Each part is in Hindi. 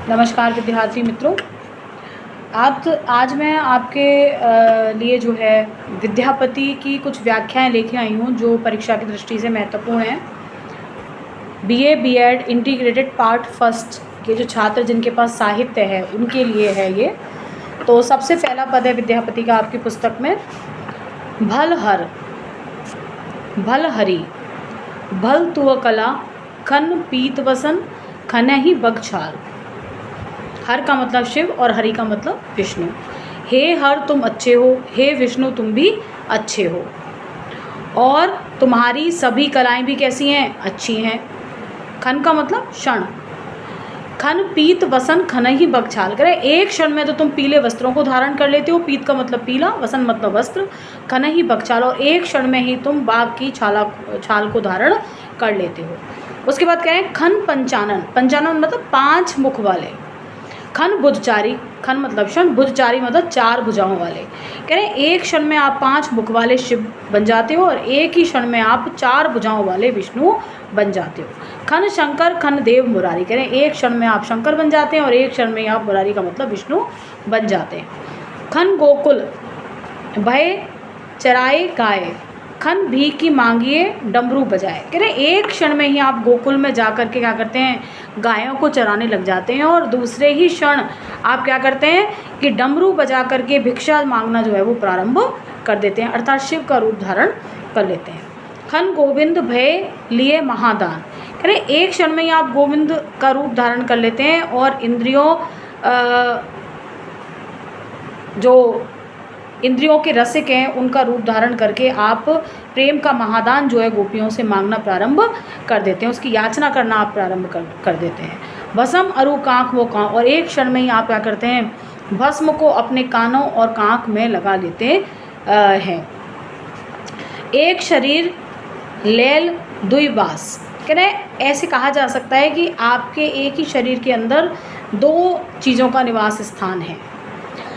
नमस्कार विद्यार्थी मित्रों। आज मैं आपके लिए जो है विद्यापति की कुछ व्याख्याएं लेके आई हूँ जो परीक्षा की दृष्टि से महत्वपूर्ण हैं। BA BEd integrated part first के जो छात्र जिनके पास साहित्य है उनके लिए है ये। तो सबसे पहला पद है विद्यापति का आपकी पुस्तक में, भल हर भल हरि भल तुअ कला खन पीत वसन खनहि बगछाल। हर का मतलब शिव और हरि का मतलब विष्णु। हे हर तुम अच्छे हो, हे विष्णु तुम भी अच्छे हो, और तुम्हारी सभी कलाएं भी कैसी हैं? अच्छी हैं। खन का मतलब क्षण। खन पीत वसन खन ही बगछाल। करें एक क्षण में तो तुम पीले वस्त्रों को धारण कर लेते हो, पीत का मतलब पीला, वसन मतलब वस्त्र, खन ही बगछाल, और एक क्षण में ही तुम बाघ की छाल को धारण कर लेते हो। उसके बाद कह रहे हैं खन पंचानन। पंचानन मतलब 5 मुख वाले। खन भुजचारी, खन मतलब क्षण, भुजचारी मतलब 4 भुजाओं वाले। कह रहे हैं एक क्षण में आप 5 मुख वाले शिव बन जाते हो और एक ही क्षण में आप 4 भुजाओं वाले विष्णु बन जाते हो। खन शंकर खन देव मुरारी। कह रहे हैं एक क्षण में आप शंकर बन जाते हैं और एक क्षण में आप मुरारी का मतलब विष्णु बन जाते हैं। खन गोकुल भय चराए गाय खन भी की मांगिए डमरू बजाए। कह रहे एक क्षण में ही आप गोकुल में जा कर के क्या करते हैं? गायों को चराने लग जाते हैं, और दूसरे ही क्षण आप क्या करते हैं कि डमरू बजा करके भिक्षा मांगना जो है वो प्रारंभ कर देते हैं, अर्थात शिव का रूप धारण कर लेते हैं। खन गोविंद भय लिए महादान। कह रहे एक क्षण में ही आप गोविंद का रूप धारण कर लेते हैं और इंद्रियों के रसिक हैं उनका रूप धारण करके आप प्रेम का महादान जो है गोपियों से मांगना प्रारंभ कर देते हैं, उसकी याचना करना आप प्रारंभ कर देते हैं। भस्म अरु कांख वो कांख, और एक क्षण में ही आप क्या करते हैं? भस्म को अपने कानों और कांख में लगा लेते हैं। एक शरीर लेल दुई बास। कह रहे ऐसे कहा जा सकता है कि आपके एक ही शरीर के अंदर 2 चीज़ों का निवास स्थान है।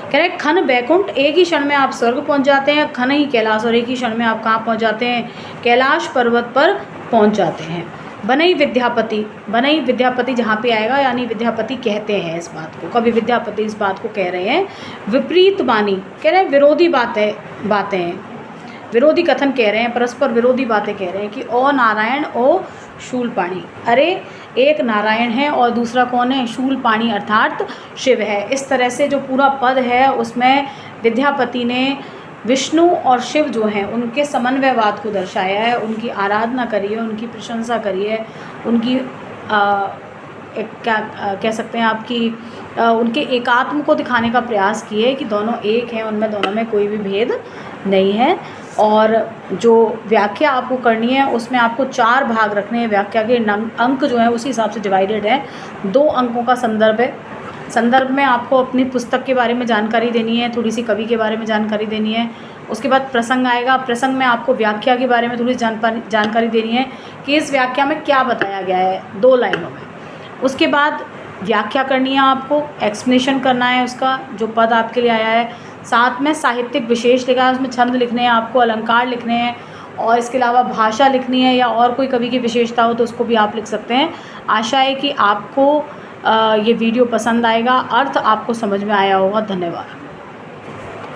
कह रहे खन बैकुंठ, एक ही क्षण में आप स्वर्ग पहुंच जाते हैं। खन ही कैलाश, और एक ही क्षण में आप कहाँ पहुंच जाते हैं? कैलाश पर्वत पर पहुंच जाते हैं। बनई विद्यापति, बनई विद्यापति जहाँ पे आएगा यानी विद्यापति कहते हैं इस बात को, कभी विद्यापति इस बात को कह रहे हैं। विपरीत बानी, कह रहे हैं विरोधी बातें हैं, विरोधी कथन कह रहे हैं, परस्पर विरोधी बातें कह रहे हैं कि ओ नारायण ओ शूलपाणी। अरे एक नारायण है और दूसरा कौन है? शूलपाणी अर्थात शिव है। इस तरह से जो पूरा पद है उसमें विद्यापति ने विष्णु और शिव जो हैं उनके समन्वयवाद को दर्शाया है, उनकी आराधना करी है, उनकी प्रशंसा करी है, उनकी क्या कह सकते हैं आपकी उनके एकात्म को दिखाने का प्रयास किए कि दोनों एक हैं, उनमें दोनों में कोई भी भेद नहीं है। और जो व्याख्या आपको करनी है उसमें आपको 4 भाग रखने हैं। व्याख्या के अंक जो है उसी हिसाब से डिवाइडेड है। 2 अंकों का संदर्भ है। संदर्भ में आपको अपनी पुस्तक के बारे में जानकारी देनी है, थोड़ी सी कवि के बारे में जानकारी देनी है। उसके बाद प्रसंग आएगा, प्रसंग में आपको व्याख्या के बारे में थोड़ी जानकारी देनी है कि इस व्याख्या में क्या बताया गया है 2 लाइनों में। उसके बाद व्याख्या करनी है, आपको एक्सप्लेनेशन करना है उसका जो पद आपके लिए आया है। साथ में साहित्यिक विशेष लिखा है, उसमें छंद लिखने हैं, आपको अलंकार लिखने हैं, और इसके अलावा भाषा लिखनी है या और कोई कवि की विशेषता हो तो उसको भी आप लिख सकते हैं। आशा है कि आपको ये वीडियो पसंद आएगा, अर्थ आपको समझ में आया होगा। धन्यवाद।